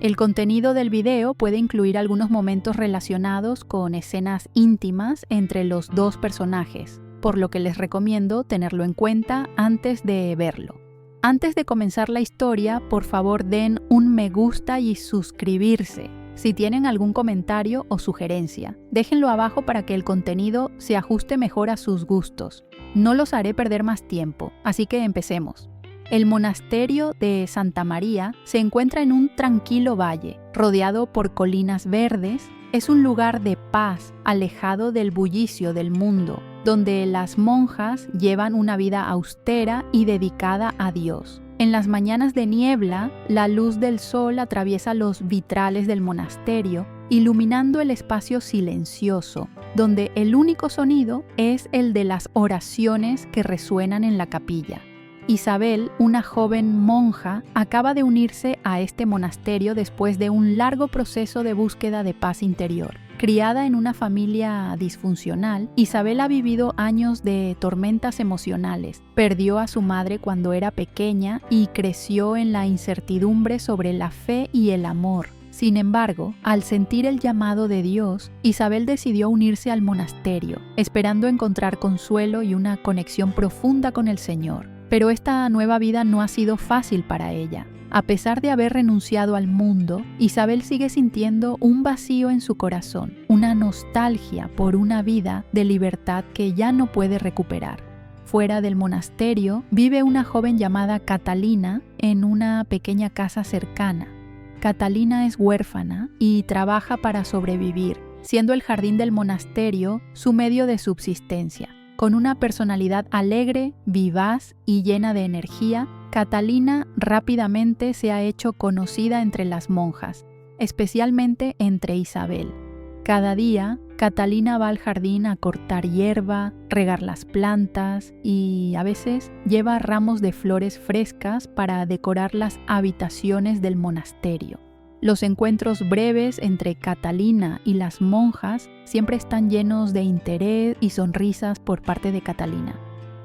El contenido del video puede incluir algunos momentos relacionados con escenas íntimas entre los dos personajes, por lo que les recomiendo tenerlo en cuenta antes de verlo. Antes de comenzar la historia, por favor den un me gusta y suscribirse. Si tienen algún comentario o sugerencia, déjenlo abajo para que el contenido se ajuste mejor a sus gustos. No los haré perder más tiempo, así que empecemos. El monasterio de Santa María se encuentra en un tranquilo valle, rodeado por colinas verdes. Es un lugar de paz, alejado del bullicio del mundo, donde las monjas llevan una vida austera y dedicada a Dios. En las mañanas de niebla, la luz del sol atraviesa los vitrales del monasterio, iluminando el espacio silencioso, donde el único sonido es el de las oraciones que resuenan en la capilla. Isabel, una joven monja, acaba de unirse a este monasterio después de un largo proceso de búsqueda de paz interior. Criada en una familia disfuncional, Isabel ha vivido años de tormentas emocionales. Perdió a su madre cuando era pequeña y creció en la incertidumbre sobre la fe y el amor. Sin embargo, al sentir el llamado de Dios, Isabel decidió unirse al monasterio, esperando encontrar consuelo y una conexión profunda con el Señor. Pero esta nueva vida no ha sido fácil para ella. A pesar de haber renunciado al mundo, Isabel sigue sintiendo un vacío en su corazón, una nostalgia por una vida de libertad que ya no puede recuperar. Fuera del monasterio, vive una joven llamada Catalina en una pequeña casa cercana. Catalina es huérfana y trabaja para sobrevivir, siendo el jardín del monasterio su medio de subsistencia. Con una personalidad alegre, vivaz y llena de energía, Catalina rápidamente se ha hecho conocida entre las monjas, especialmente entre Isabel. Cada día, Catalina va al jardín a cortar hierba, regar las plantas y a veces lleva ramos de flores frescas para decorar las habitaciones del monasterio. Los encuentros breves entre Catalina y las monjas siempre están llenos de interés y sonrisas por parte de Catalina.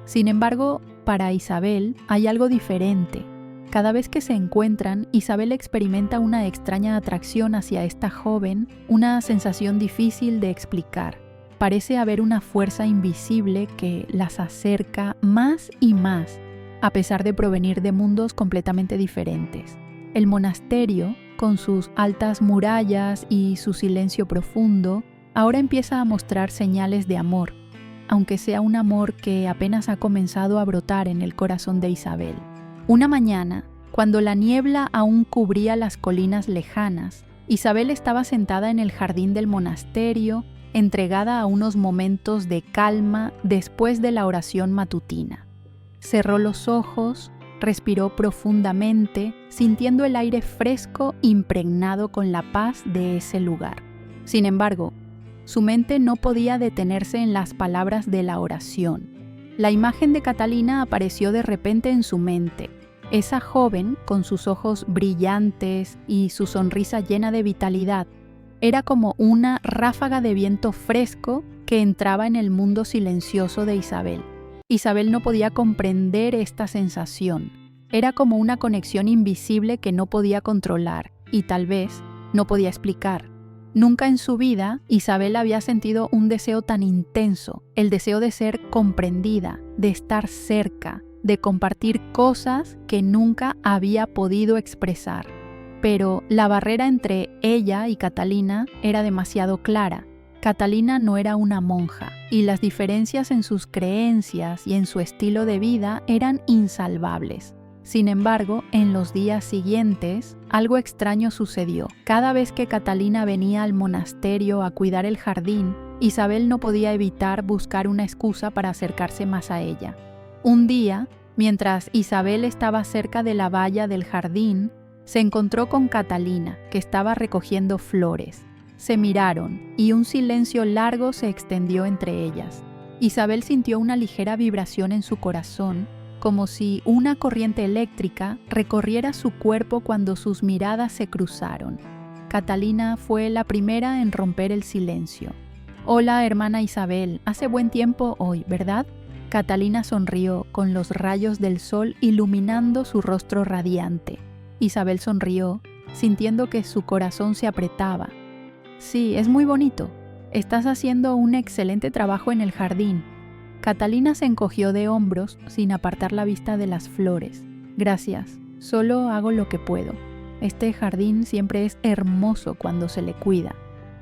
Sin embargo, para Isabel hay algo diferente. Cada vez que se encuentran, Isabel experimenta una extraña atracción hacia esta joven, una sensación difícil de explicar. Parece haber una fuerza invisible que las acerca más y más, a pesar de provenir de mundos completamente diferentes. El monasterio, con sus altas murallas y su silencio profundo, ahora empieza a mostrar señales de amor, aunque sea un amor que apenas ha comenzado a brotar en el corazón de Isabel. Una mañana, cuando la niebla aún cubría las colinas lejanas, Isabel estaba sentada en el jardín del monasterio, entregada a unos momentos de calma después de la oración matutina. Cerró los ojos, respiró profundamente, sintiendo el aire fresco impregnado con la paz de ese lugar. Sin embargo, su mente no podía detenerse en las palabras de la oración. La imagen de Catalina apareció de repente en su mente. Esa joven, con sus ojos brillantes y su sonrisa llena de vitalidad, era como una ráfaga de viento fresco que entraba en el mundo silencioso de Isabel. Isabel no podía comprender esta sensación. Era como una conexión invisible que no podía controlar y tal vez no podía explicar. Nunca en su vida Isabel había sentido un deseo tan intenso, el deseo de ser comprendida, de estar cerca, de compartir cosas que nunca había podido expresar. Pero la barrera entre ella y Catalina era demasiado clara. Catalina no era una monja y las diferencias en sus creencias y en su estilo de vida eran insalvables. Sin embargo, en los días siguientes, algo extraño sucedió. Cada vez que Catalina venía al monasterio a cuidar el jardín, Isabel no podía evitar buscar una excusa para acercarse más a ella. Un día, mientras Isabel estaba cerca de la valla del jardín, se encontró con Catalina, que estaba recogiendo flores. Se miraron y un silencio largo se extendió entre ellas. Isabel sintió una ligera vibración en su corazón, como si una corriente eléctrica recorriera su cuerpo cuando sus miradas se cruzaron. Catalina fue la primera en romper el silencio. «Hola, hermana Isabel, hace buen tiempo hoy, ¿verdad?». Catalina sonrió, con los rayos del sol iluminando su rostro radiante. Isabel sonrió sintiendo que su corazón se apretaba. Sí, es muy bonito. Estás haciendo un excelente trabajo en el jardín. Catalina se encogió de hombros sin apartar la vista de las flores. Gracias, solo hago lo que puedo. Este jardín siempre es hermoso cuando se le cuida.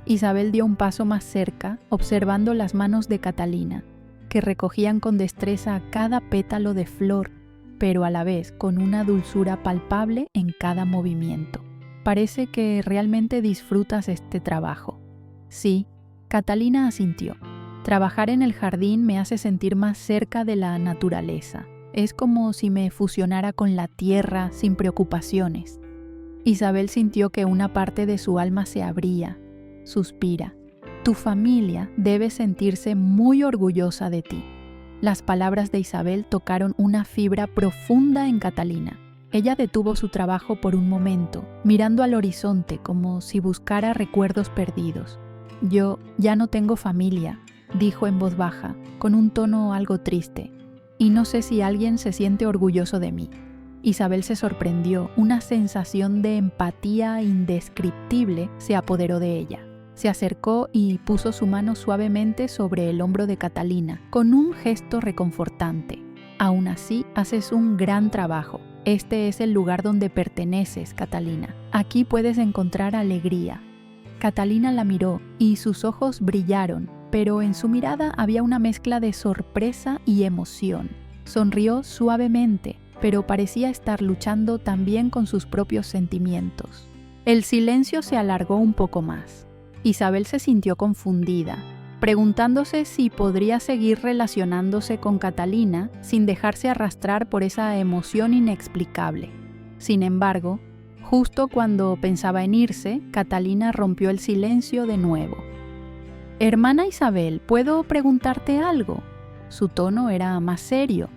Isabel dio un paso más cerca, observando las manos de Catalina, que recogían con destreza cada pétalo de flor, pero a la vez con una dulzura palpable en cada movimiento. Parece que realmente disfrutas este trabajo. Sí, Catalina asintió. Trabajar en el jardín me hace sentir más cerca de la naturaleza. Es como si me fusionara con la tierra sin preocupaciones. Isabel sintió que una parte de su alma se abría. Suspira. Tu familia debe sentirse muy orgullosa de ti. Las palabras de Isabel tocaron una fibra profunda en Catalina. Ella detuvo su trabajo por un momento, mirando al horizonte como si buscara recuerdos perdidos. Yo ya no tengo familia, dijo en voz baja, con un tono algo triste, y no sé si alguien se siente orgulloso de mí. Isabel se sorprendió, una sensación de empatía indescriptible se apoderó de ella. Se acercó y puso su mano suavemente sobre el hombro de Catalina, con un gesto reconfortante. Aún así, haces un gran trabajo. Este es el lugar donde perteneces, Catalina. Aquí puedes encontrar alegría. Catalina la miró y sus ojos brillaron, pero en su mirada había una mezcla de sorpresa y emoción. Sonrió suavemente, pero parecía estar luchando también con sus propios sentimientos. El silencio se alargó un poco más. Isabel se sintió confundida, preguntándose si podría seguir relacionándose con Catalina sin dejarse arrastrar por esa emoción inexplicable. Sin embargo, justo cuando pensaba en irse, Catalina rompió el silencio de nuevo. «Hermana Isabel, ¿puedo preguntarte algo?» Su tono era más serio.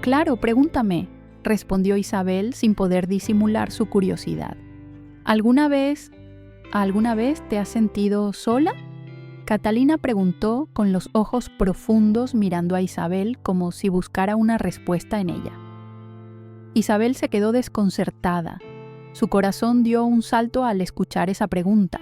«Claro, pregúntame», respondió Isabel sin poder disimular su curiosidad. ¿Alguna vez te has sentido sola?» Catalina preguntó con los ojos profundos mirando a Isabel como si buscara una respuesta en ella. Isabel se quedó desconcertada. Su corazón dio un salto al escuchar esa pregunta.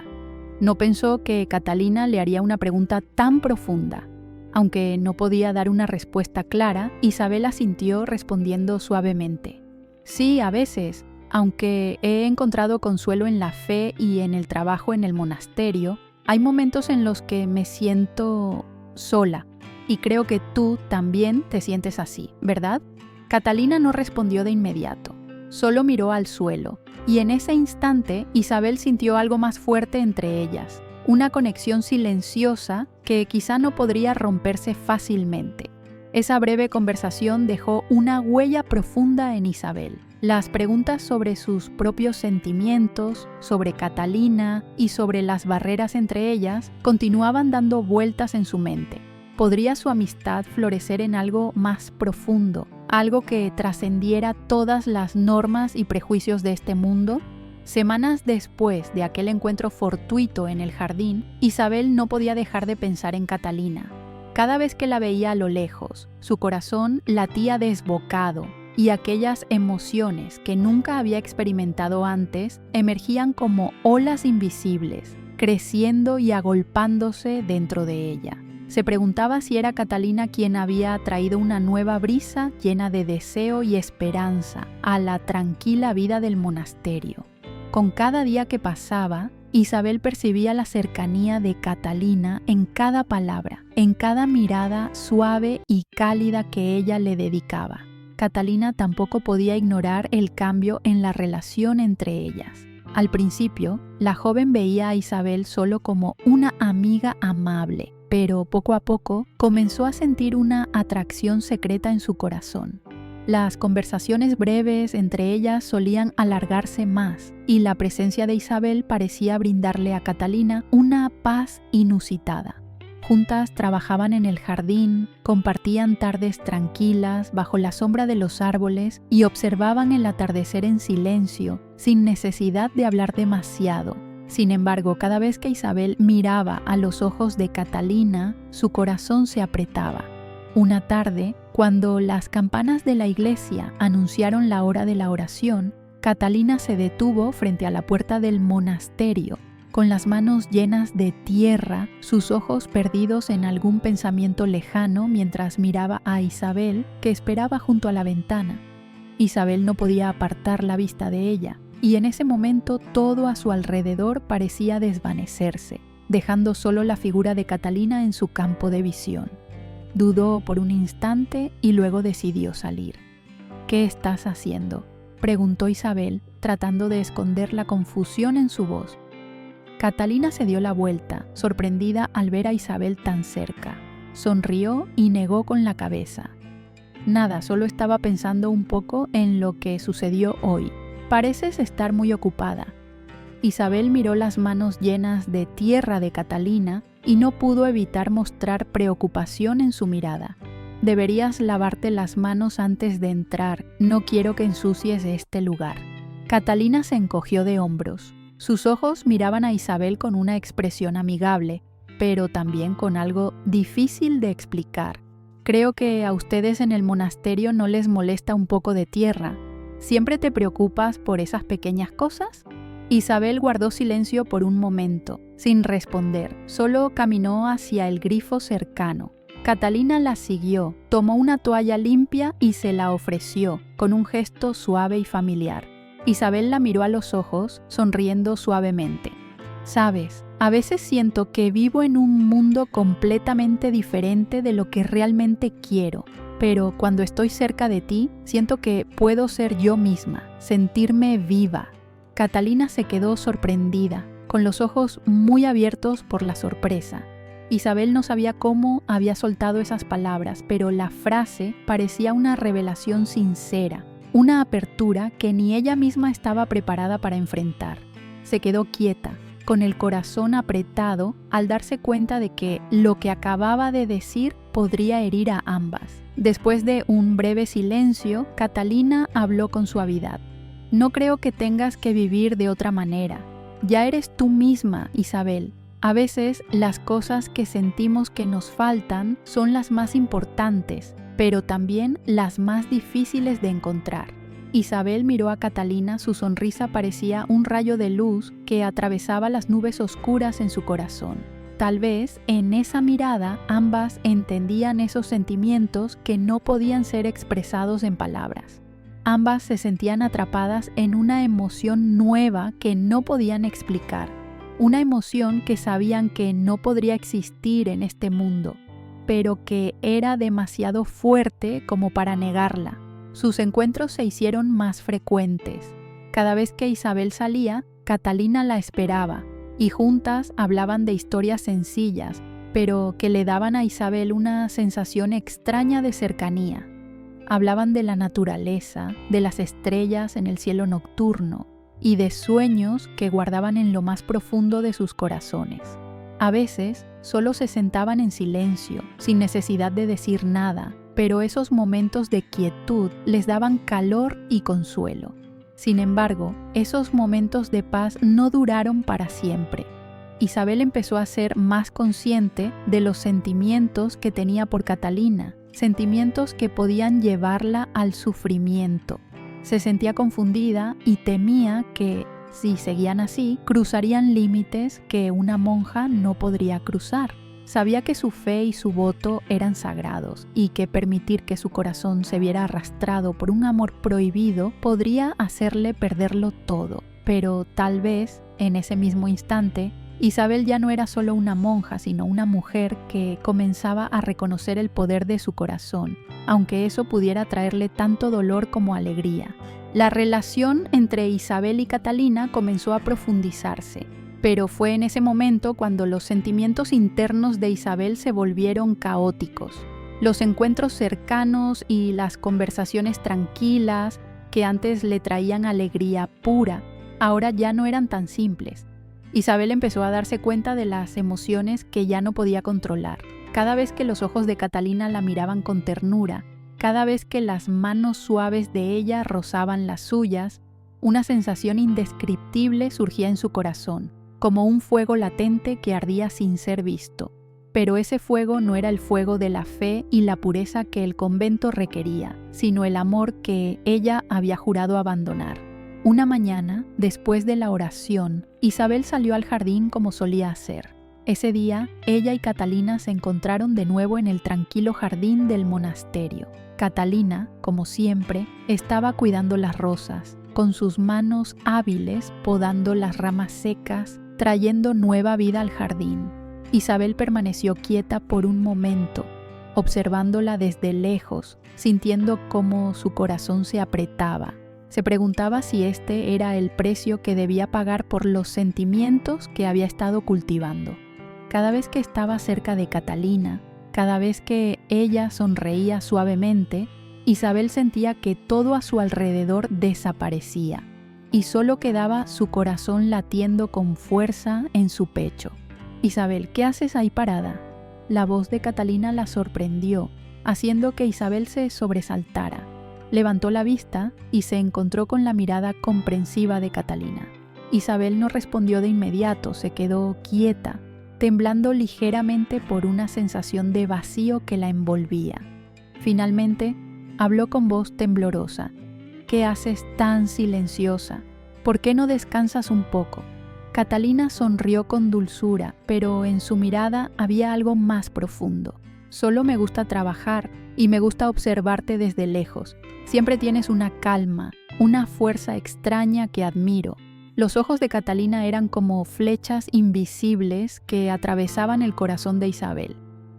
No pensó que Catalina le haría una pregunta tan profunda. Aunque no podía dar una respuesta clara, Isabel asintió respondiendo suavemente. «Sí, a veces. Aunque he encontrado consuelo en la fe y en el trabajo en el monasterio, hay momentos en los que me siento sola, y creo que tú también te sientes así, ¿verdad?» Catalina no respondió de inmediato, solo miró al suelo, y en ese instante Isabel sintió algo más fuerte entre ellas, una conexión silenciosa que quizá no podría romperse fácilmente. Esa breve conversación dejó una huella profunda en Isabel. Las preguntas sobre sus propios sentimientos, sobre Catalina y sobre las barreras entre ellas continuaban dando vueltas en su mente. ¿Podría su amistad florecer en algo más profundo, algo que trascendiera todas las normas y prejuicios de este mundo? Semanas después de aquel encuentro fortuito en el jardín, Isabel no podía dejar de pensar en Catalina. Cada vez que la veía a lo lejos, su corazón latía desbocado y aquellas emociones que nunca había experimentado antes emergían como olas invisibles, creciendo y agolpándose dentro de ella. Se preguntaba si era Catalina quien había traído una nueva brisa llena de deseo y esperanza a la tranquila vida del monasterio. Con cada día que pasaba, Isabel percibía la cercanía de Catalina en cada palabra, en cada mirada suave y cálida que ella le dedicaba. Catalina tampoco podía ignorar el cambio en la relación entre ellas. Al principio, la joven veía a Isabel solo como una amiga amable, pero poco a poco comenzó a sentir una atracción secreta en su corazón. Las conversaciones breves entre ellas solían alargarse más y la presencia de Isabel parecía brindarle a Catalina una paz inusitada. Juntas trabajaban en el jardín, compartían tardes tranquilas bajo la sombra de los árboles y observaban el atardecer en silencio, sin necesidad de hablar demasiado. Sin embargo, cada vez que Isabel miraba a los ojos de Catalina, su corazón se apretaba. Una tarde, cuando las campanas de la iglesia anunciaron la hora de la oración, Catalina se detuvo frente a la puerta del monasterio, con las manos llenas de tierra, sus ojos perdidos en algún pensamiento lejano mientras miraba a Isabel, que esperaba junto a la ventana. Isabel no podía apartar la vista de ella, y en ese momento todo a su alrededor parecía desvanecerse, dejando solo la figura de Catalina en su campo de visión. Dudó por un instante y luego decidió salir. «¿Qué estás haciendo?», preguntó Isabel, tratando de esconder la confusión en su voz. Catalina se dio la vuelta, sorprendida al ver a Isabel tan cerca. Sonrió y negó con la cabeza. «Nada, solo estaba pensando un poco en lo que sucedió hoy. Pareces estar muy ocupada». Isabel miró las manos llenas de tierra de Catalina y no pudo evitar mostrar preocupación en su mirada. «Deberías lavarte las manos antes de entrar, no quiero que ensucies este lugar». Catalina se encogió de hombros. Sus ojos miraban a Isabel con una expresión amigable, pero también con algo difícil de explicar. «Creo que a ustedes en el monasterio no les molesta un poco de tierra. ¿Siempre te preocupas por esas pequeñas cosas?». Isabel guardó silencio por un momento, sin responder, solo caminó hacia el grifo cercano. Catalina la siguió, tomó una toalla limpia y se la ofreció, con un gesto suave y familiar. Isabel la miró a los ojos, sonriendo suavemente. «Sabes, a veces siento que vivo en un mundo completamente diferente de lo que realmente quiero, pero cuando estoy cerca de ti, siento que puedo ser yo misma, sentirme viva». Catalina se quedó sorprendida, con los ojos muy abiertos por la sorpresa. Isabel no sabía cómo había soltado esas palabras, pero la frase parecía una revelación sincera, una apertura que ni ella misma estaba preparada para enfrentar. Se quedó quieta, con el corazón apretado al darse cuenta de que lo que acababa de decir podría herir a ambas. Después de un breve silencio, Catalina habló con suavidad. «No creo que tengas que vivir de otra manera. Ya eres tú misma, Isabel. A veces las cosas que sentimos que nos faltan son las más importantes, pero también las más difíciles de encontrar». Isabel miró a Catalina, su sonrisa parecía un rayo de luz que atravesaba las nubes oscuras en su corazón. Tal vez en esa mirada ambas entendían esos sentimientos que no podían ser expresados en palabras. Ambas se sentían atrapadas en una emoción nueva que no podían explicar, una emoción que sabían que no podría existir en este mundo, pero que era demasiado fuerte como para negarla. Sus encuentros se hicieron más frecuentes. Cada vez que Isabel salía, Catalina la esperaba, y juntas hablaban de historias sencillas, pero que le daban a Isabel una sensación extraña de cercanía. Hablaban de la naturaleza, de las estrellas en el cielo nocturno y de sueños que guardaban en lo más profundo de sus corazones. A veces solo se sentaban en silencio, sin necesidad de decir nada, pero esos momentos de quietud les daban calor y consuelo. Sin embargo, esos momentos de paz no duraron para siempre. Isabel empezó a ser más consciente de los sentimientos que tenía por Catalina, sentimientos que podían llevarla al sufrimiento. Se sentía confundida y temía que, si seguían así, cruzarían límites que una monja no podría cruzar. Sabía que su fe y su voto eran sagrados y que permitir que su corazón se viera arrastrado por un amor prohibido podría hacerle perderlo todo. Pero tal vez, en ese mismo instante, Isabel ya no era solo una monja, sino una mujer que comenzaba a reconocer el poder de su corazón, aunque eso pudiera traerle tanto dolor como alegría. La relación entre Isabel y Catalina comenzó a profundizarse, pero fue en ese momento cuando los sentimientos internos de Isabel se volvieron caóticos. Los encuentros cercanos y las conversaciones tranquilas que antes le traían alegría pura, ahora ya no eran tan simples. Isabel empezó a darse cuenta de las emociones que ya no podía controlar. Cada vez que los ojos de Catalina la miraban con ternura, cada vez que las manos suaves de ella rozaban las suyas, una sensación indescriptible surgía en su corazón, como un fuego latente que ardía sin ser visto. Pero ese fuego no era el fuego de la fe y la pureza que el convento requería, sino el amor que ella había jurado abandonar. Una mañana, después de la oración, Isabel salió al jardín como solía hacer. Ese día, ella y Catalina se encontraron de nuevo en el tranquilo jardín del monasterio. Catalina, como siempre, estaba cuidando las rosas, con sus manos hábiles podando las ramas secas, trayendo nueva vida al jardín. Isabel permaneció quieta por un momento, observándola desde lejos, sintiendo cómo su corazón se apretaba. Se preguntaba si este era el precio que debía pagar por los sentimientos que había estado cultivando. Cada vez que estaba cerca de Catalina, cada vez que ella sonreía suavemente, Isabel sentía que todo a su alrededor desaparecía y solo quedaba su corazón latiendo con fuerza en su pecho. «Isabel, ¿qué haces ahí parada?». La voz de Catalina la sorprendió, haciendo que Isabel se sobresaltara. Levantó la vista y se encontró con la mirada comprensiva de Catalina. Isabel no respondió de inmediato, se quedó quieta, temblando ligeramente por una sensación de vacío que la envolvía. Finalmente, habló con voz temblorosa. «¿Qué haces tan silenciosa? ¿Por qué no descansas un poco?». Catalina sonrió con dulzura, pero en su mirada había algo más profundo. «Solo me gusta trabajar y me gusta observarte desde lejos. Siempre tienes una calma, una fuerza extraña que admiro». Los ojos de Catalina eran como flechas invisibles que atravesaban el corazón de Isabel.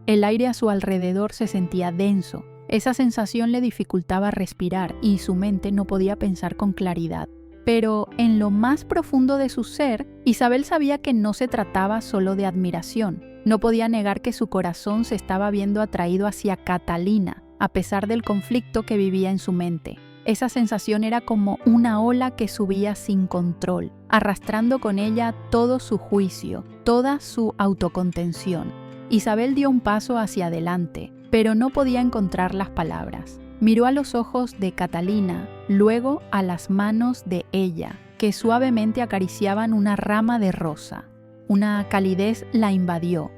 El aire a su alrededor se sentía denso. Esa sensación le dificultaba respirar y su mente no podía pensar con claridad. Pero en lo más profundo de su ser, Isabel sabía que no se trataba solo de admiración. No podía negar que su corazón se estaba viendo atraído hacia Catalina, a pesar del conflicto que vivía en su mente. Esa sensación era como una ola que subía sin control, arrastrando con ella todo su juicio, toda su autocontención. Isabel dio un paso hacia adelante, pero no podía encontrar las palabras. Miró a los ojos de Catalina, luego a las manos de ella, que suavemente acariciaban una rama de rosa. Una calidez la invadió,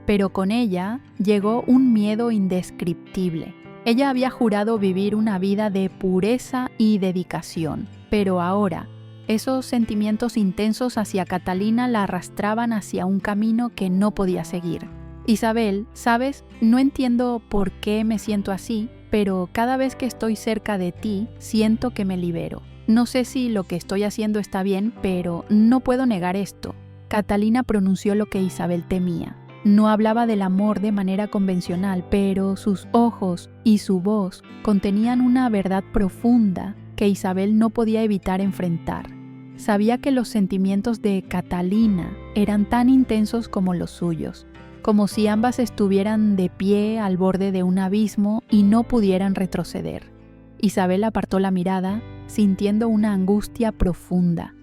pero con ella llegó un miedo indescriptible. Ella había jurado vivir una vida de pureza y dedicación, pero ahora, esos sentimientos intensos hacia Catalina la arrastraban hacia un camino que no podía seguir. «Isabel, ¿sabes? No entiendo por qué me siento así, pero cada vez que estoy cerca de ti, siento que me libero. No sé si lo que estoy haciendo está bien, pero no puedo negar esto». Catalina pronunció lo que Isabel temía. No hablaba del amor de manera convencional, pero sus ojos y su voz contenían una verdad profunda que Isabel no podía evitar enfrentar. Sabía que los sentimientos de Catalina eran tan intensos como los suyos, como si ambas estuvieran de pie al borde de un abismo y no pudieran retroceder. Isabel apartó la mirada, sintiendo una angustia profunda.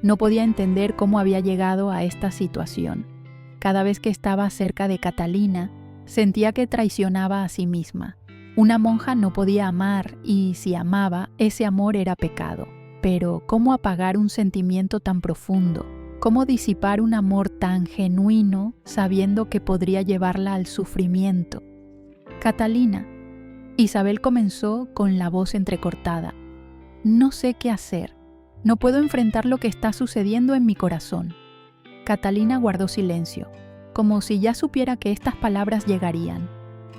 No podía entender cómo había llegado a esta situación. Cada vez que estaba cerca de Catalina, sentía que traicionaba a sí misma. Una monja no podía amar y si amaba, ese amor era pecado. Pero ¿cómo apagar un sentimiento tan profundo? ¿Cómo disipar un amor tan genuino sabiendo que podría llevarla al sufrimiento? «Catalina», Isabel comenzó con la voz entrecortada. «No sé qué hacer. No puedo enfrentar lo que está sucediendo en mi corazón». Catalina guardó silencio, como si ya supiera que estas palabras llegarían.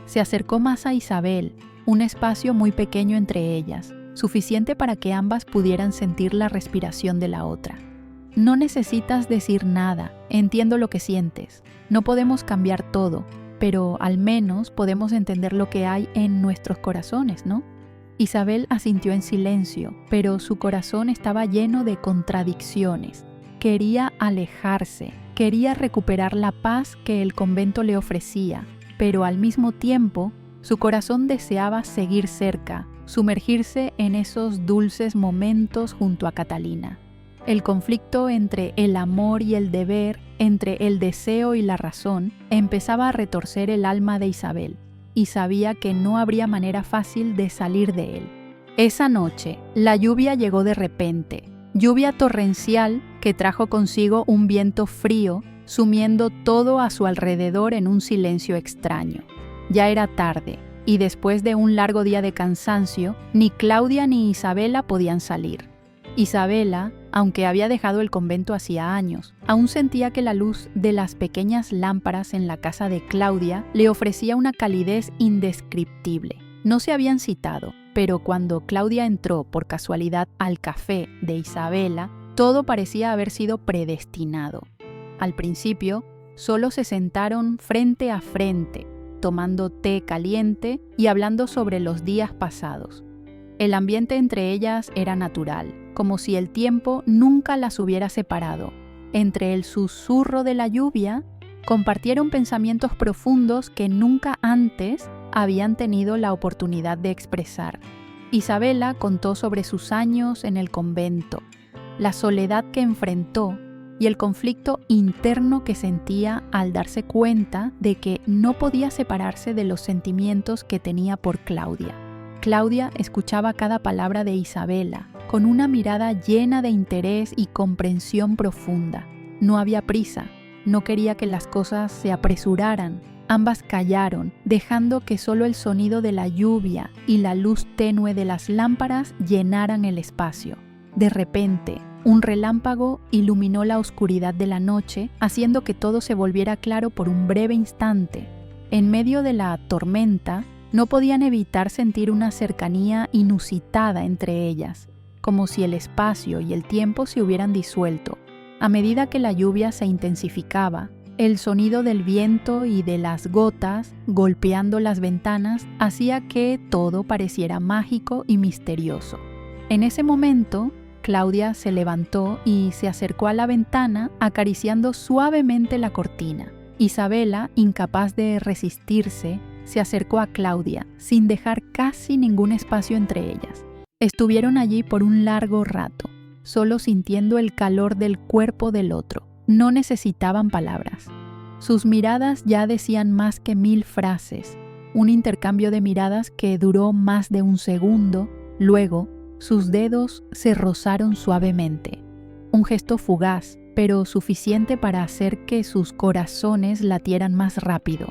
Se acercó más a Isabel, un espacio muy pequeño entre ellas, suficiente para que ambas pudieran sentir la respiración de la otra. «No necesitas decir nada, entiendo lo que sientes. No podemos cambiar todo, pero al menos podemos entender lo que hay en nuestros corazones, ¿no?». Isabel asintió en silencio, pero su corazón estaba lleno de contradicciones. Quería alejarse, quería recuperar la paz que el convento le ofrecía, pero al mismo tiempo su corazón deseaba seguir cerca, sumergirse en esos dulces momentos junto a Catalina. El conflicto entre el amor y el deber, entre el deseo y la razón, empezaba a retorcer el alma de Isabel, y sabía que no habría manera fácil de salir de él. Esa noche, la lluvia llegó de repente, lluvia torrencial que trajo consigo un viento frío, sumiendo todo a su alrededor en un silencio extraño. Ya era tarde, y después de un largo día de cansancio, ni Claudia ni Isabela podían salir. Isabela, aunque había dejado el convento hacía años, aún sentía que la luz de las pequeñas lámparas en la casa de Claudia le ofrecía una calidez indescriptible. No se habían citado, pero cuando Claudia entró por casualidad al café de Isabela, todo parecía haber sido predestinado. Al principio, solo se sentaron frente a frente, tomando té caliente y hablando sobre los días pasados. El ambiente entre ellas era natural, como si el tiempo nunca las hubiera separado. Entre el susurro de la lluvia, compartieron pensamientos profundos que nunca antes habían tenido la oportunidad de expresar. Isabela contó sobre sus años en el convento, la soledad que enfrentó y el conflicto interno que sentía al darse cuenta de que no podía separarse de los sentimientos que tenía por Claudia. Claudia escuchaba cada palabra de Isabela con una mirada llena de interés y comprensión profunda. No había prisa, no quería que las cosas se apresuraran. Ambas callaron, dejando que solo el sonido de la lluvia y la luz tenue de las lámparas llenaran el espacio. De repente, un relámpago iluminó la oscuridad de la noche, haciendo que todo se volviera claro por un breve instante. En medio de la tormenta, no podían evitar sentir una cercanía inusitada entre ellas, como si el espacio y el tiempo se hubieran disuelto. A medida que la lluvia se intensificaba, el sonido del viento y de las gotas golpeando las ventanas hacía que todo pareciera mágico y misterioso. En ese momento, Claudia se levantó y se acercó a la ventana acariciando suavemente la cortina. Isabela, incapaz de resistirse, se acercó a Claudia sin dejar casi ningún espacio entre ellas. Estuvieron allí por un largo rato, solo sintiendo el calor del cuerpo del otro. No necesitaban palabras. Sus miradas ya decían más que 1000 frases, un intercambio de miradas que duró más de un segundo. Luego, sus dedos se rozaron suavemente. Un gesto fugaz, pero suficiente para hacer que sus corazones latieran más rápido.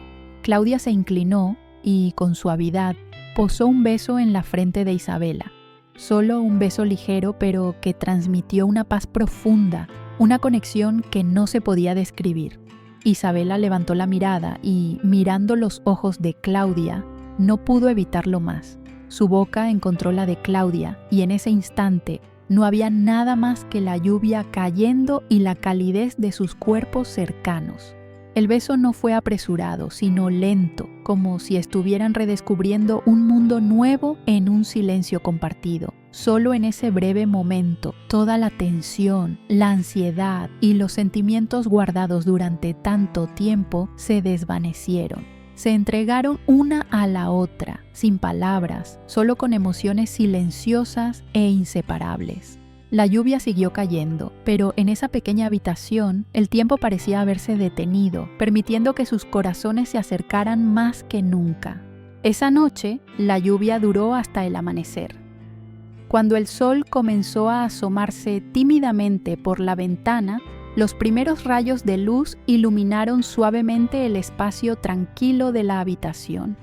Claudia se inclinó y, con suavidad, posó un beso en la frente de Isabela. Solo un beso ligero, pero que transmitió una paz profunda, una conexión que no se podía describir. Isabela levantó la mirada y, mirando los ojos de Claudia, no pudo evitarlo más. Su boca encontró la de Claudia y en ese instante no había nada más que la lluvia cayendo y la calidez de sus cuerpos cercanos. El beso no fue apresurado, sino lento, como si estuvieran redescubriendo un mundo nuevo en un silencio compartido. Solo en ese breve momento, toda la tensión, la ansiedad y los sentimientos guardados durante tanto tiempo se desvanecieron. Se entregaron una a la otra, sin palabras, solo con emociones silenciosas e inseparables. La lluvia siguió cayendo, pero en esa pequeña habitación el tiempo parecía haberse detenido, permitiendo que sus corazones se acercaran más que nunca. Esa noche, la lluvia duró hasta el amanecer. Cuando el sol comenzó a asomarse tímidamente por la ventana, los primeros rayos de luz iluminaron suavemente el espacio tranquilo de la habitación.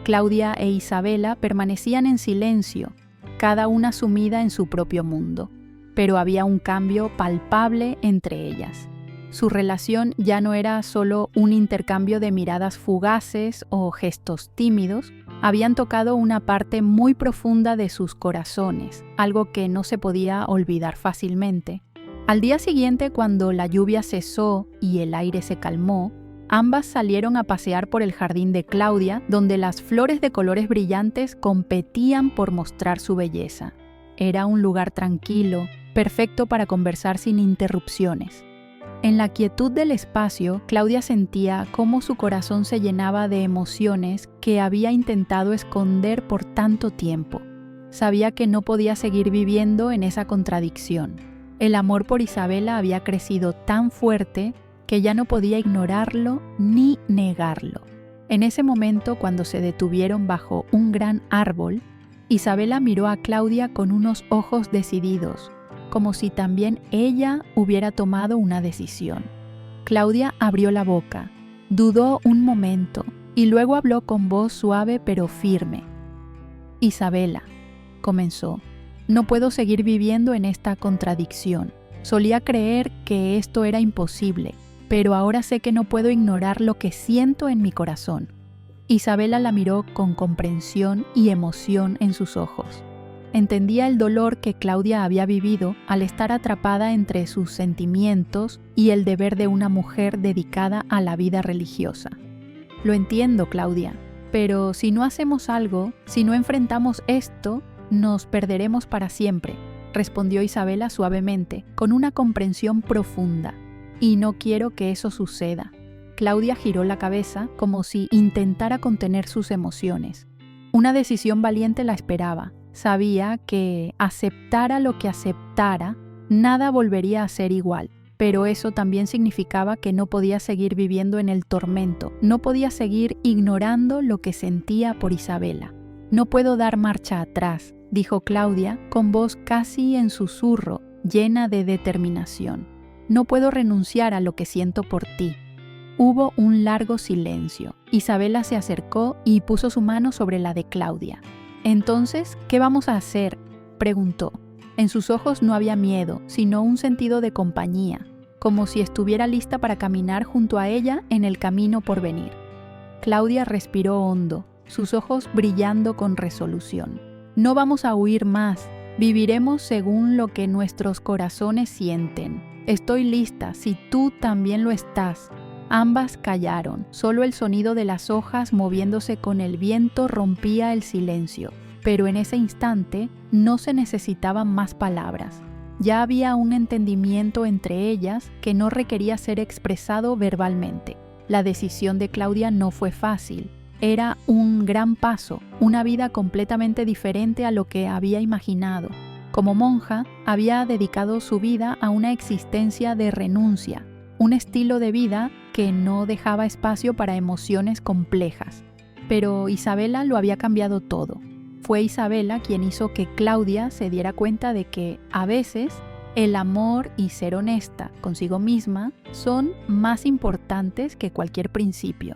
Claudia e Isabela permanecían en silencio, cada una sumida en su propio mundo, pero había un cambio palpable entre ellas. Su relación ya no era solo un intercambio de miradas fugaces o gestos tímidos, habían tocado una parte muy profunda de sus corazones, algo que no se podía olvidar fácilmente. Al día siguiente, cuando la lluvia cesó y el aire se calmó, ambas salieron a pasear por el jardín de Claudia, donde las flores de colores brillantes competían por mostrar su belleza. Era un lugar tranquilo, perfecto para conversar sin interrupciones. En la quietud del espacio, Claudia sentía cómo su corazón se llenaba de emociones que había intentado esconder por tanto tiempo. Sabía que no podía seguir viviendo en esa contradicción. El amor por Isabela había crecido tan fuerte que ya no podía ignorarlo ni negarlo. En ese momento, cuando se detuvieron bajo un gran árbol, Isabela miró a Claudia con unos ojos decididos, como si también ella hubiera tomado una decisión. Claudia abrió la boca, dudó un momento y luego habló con voz suave pero firme. «Isabela», comenzó, No puedo seguir viviendo en esta contradicción. Solía creer que esto era imposible, pero ahora sé que no puedo ignorar lo que siento en mi corazón. Isabela la miró con comprensión y emoción en sus ojos. Entendía el dolor que Claudia había vivido al estar atrapada entre sus sentimientos y el deber de una mujer dedicada a la vida religiosa. Lo entiendo, Claudia, pero si no hacemos algo, si no enfrentamos esto, nos perderemos para siempre, respondió Isabela suavemente, con una comprensión profunda. Y no quiero que eso suceda. Claudia giró la cabeza como si intentara contener sus emociones. Una decisión valiente la esperaba. Sabía que, aceptara lo que aceptara, nada volvería a ser igual. Pero eso también significaba que no podía seguir viviendo en el tormento, no podía seguir ignorando lo que sentía por Isabela. No puedo dar marcha atrás, dijo Claudia con voz casi en susurro, llena de determinación. No puedo renunciar a lo que siento por ti. Hubo un largo silencio. Isabela se acercó y puso su mano sobre la de Claudia. «Entonces, ¿qué vamos a hacer?», preguntó. En sus ojos no había miedo, sino un sentido de compañía, como si estuviera lista para caminar junto a ella en el camino por venir. Claudia respiró hondo, sus ojos brillando con resolución. «No vamos a huir más, viviremos según lo que nuestros corazones sienten. Estoy lista, si tú también lo estás». Ambas callaron, solo el sonido de las hojas moviéndose con el viento rompía el silencio, pero en ese instante no se necesitaban más palabras. Ya había un entendimiento entre ellas que no requería ser expresado verbalmente. La decisión de Claudia no fue fácil. Era un gran paso, una vida completamente diferente a lo que había imaginado. Como monja, había dedicado su vida a una existencia de renuncia, un estilo de vida que no dejaba espacio para emociones complejas. Pero Isabela lo había cambiado todo. Fue Isabela quien hizo que Claudia se diera cuenta de que, a veces, el amor y ser honesta consigo misma son más importantes que cualquier principio.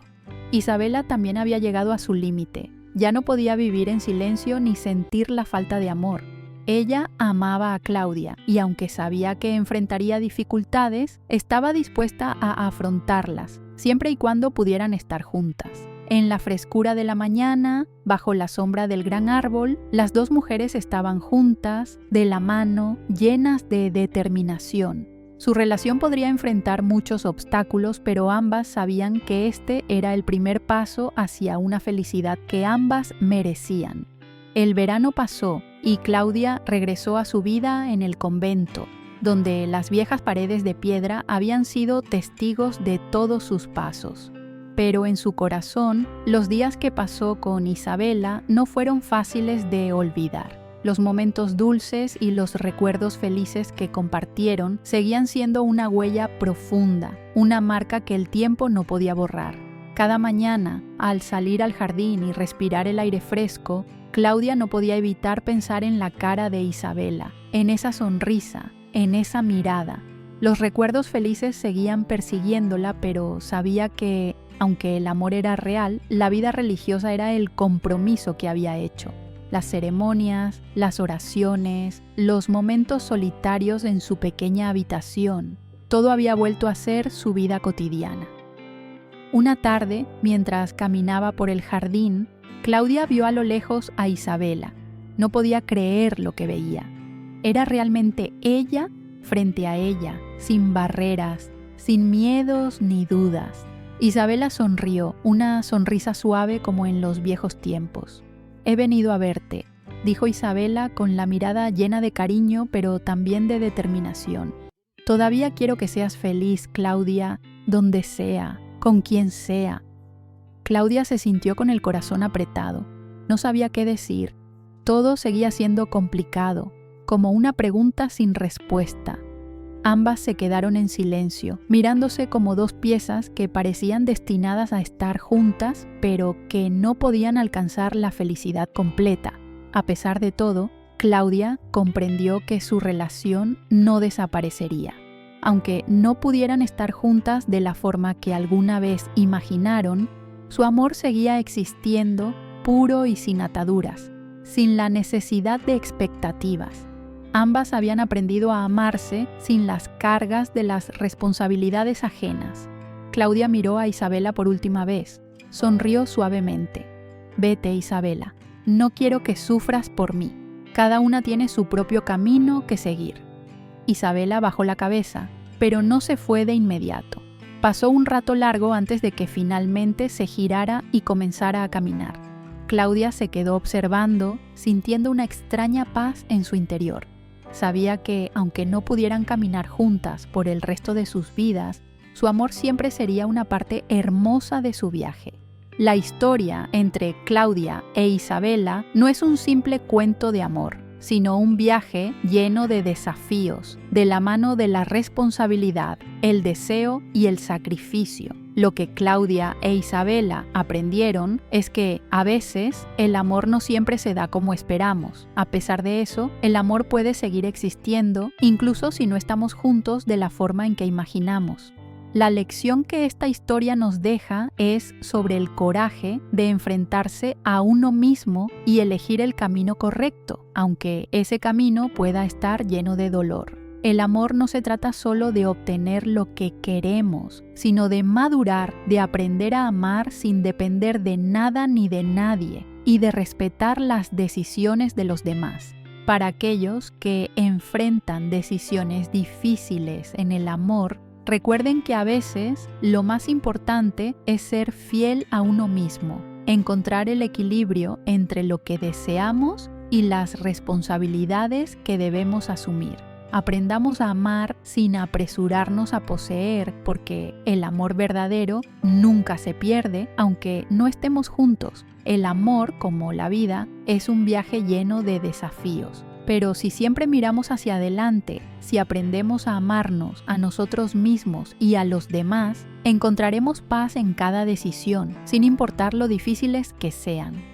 Isabela también había llegado a su límite. Ya no podía vivir en silencio ni sentir la falta de amor. Ella amaba a Claudia y aunque sabía que enfrentaría dificultades, estaba dispuesta a afrontarlas, siempre y cuando pudieran estar juntas. En la frescura de la mañana, bajo la sombra del gran árbol, las dos mujeres estaban juntas, de la mano, llenas de determinación. Su relación podría enfrentar muchos obstáculos, pero ambas sabían que este era el primer paso hacia una felicidad que ambas merecían. El verano pasó y Claudia regresó a su vida en el convento, donde las viejas paredes de piedra habían sido testigos de todos sus pasos. Pero en su corazón, los días que pasó con Isabela no fueron fáciles de olvidar. Los momentos dulces y los recuerdos felices que compartieron seguían siendo una huella profunda, una marca que el tiempo no podía borrar. Cada mañana, al salir al jardín y respirar el aire fresco, Claudia no podía evitar pensar en la cara de Isabela, en esa sonrisa, en esa mirada. Los recuerdos felices seguían persiguiéndola, pero sabía que, aunque el amor era real, la vida religiosa era el compromiso que había hecho. Las ceremonias, las oraciones, los momentos solitarios en su pequeña habitación, todo había vuelto a ser su vida cotidiana. Una tarde, mientras caminaba por el jardín, Claudia vio a lo lejos a Isabela. No podía creer lo que veía. Era realmente ella frente a ella, sin barreras, sin miedos ni dudas. Isabela sonrió, una sonrisa suave como en los viejos tiempos. «He venido a verte», dijo Isabela con la mirada llena de cariño, pero también de determinación. «Todavía quiero que seas feliz, Claudia, donde sea, con quien sea». Claudia se sintió con el corazón apretado. No sabía qué decir. Todo seguía siendo complicado, como una pregunta sin respuesta. Ambas se quedaron en silencio, mirándose como dos piezas que parecían destinadas a estar juntas, pero que no podían alcanzar la felicidad completa. A pesar de todo, Claudia comprendió que su relación no desaparecería. Aunque no pudieran estar juntas de la forma que alguna vez imaginaron, su amor seguía existiendo, puro y sin ataduras. sin la necesidad de expectativas. Ambas habían aprendido a amarse sin las cargas de las responsabilidades ajenas. Claudia miró a Isabela por última vez. Sonrió suavemente. «Vete, Isabela. No quiero que sufras por mí. Cada una tiene su propio camino que seguir». Isabela bajó la cabeza, pero no se fue de inmediato. Pasó un rato largo antes de que finalmente se girara y comenzara a caminar. Claudia se quedó observando, sintiendo una extraña paz en su interior. Sabía que, aunque no pudieran caminar juntas por el resto de sus vidas, su amor siempre sería una parte hermosa de su viaje. La historia entre Claudia e Isabela no es un simple cuento de amor, sino un viaje lleno de desafíos, de la mano de la responsabilidad, el deseo y el sacrificio. Lo que Claudia e Isabela aprendieron es que, a veces, el amor no siempre se da como esperamos. A pesar de eso, el amor puede seguir existiendo, incluso si no estamos juntos de la forma en que imaginamos. La lección que esta historia nos deja es sobre el coraje de enfrentarse a uno mismo y elegir el camino correcto, aunque ese camino pueda estar lleno de dolor. El amor no se trata solo de obtener lo que queremos, sino de madurar, de aprender a amar sin depender de nada ni de nadie y de respetar las decisiones de los demás. Para aquellos que enfrentan decisiones difíciles en el amor, recuerden que a veces lo más importante es ser fiel a uno mismo, encontrar el equilibrio entre lo que deseamos y las responsabilidades que debemos asumir. Aprendamos a amar sin apresurarnos a poseer, porque el amor verdadero nunca se pierde, aunque no estemos juntos. El amor, como la vida, es un viaje lleno de desafíos. Pero si siempre miramos hacia adelante, si aprendemos a amarnos a nosotros mismos y a los demás, encontraremos paz en cada decisión, sin importar lo difíciles que sean.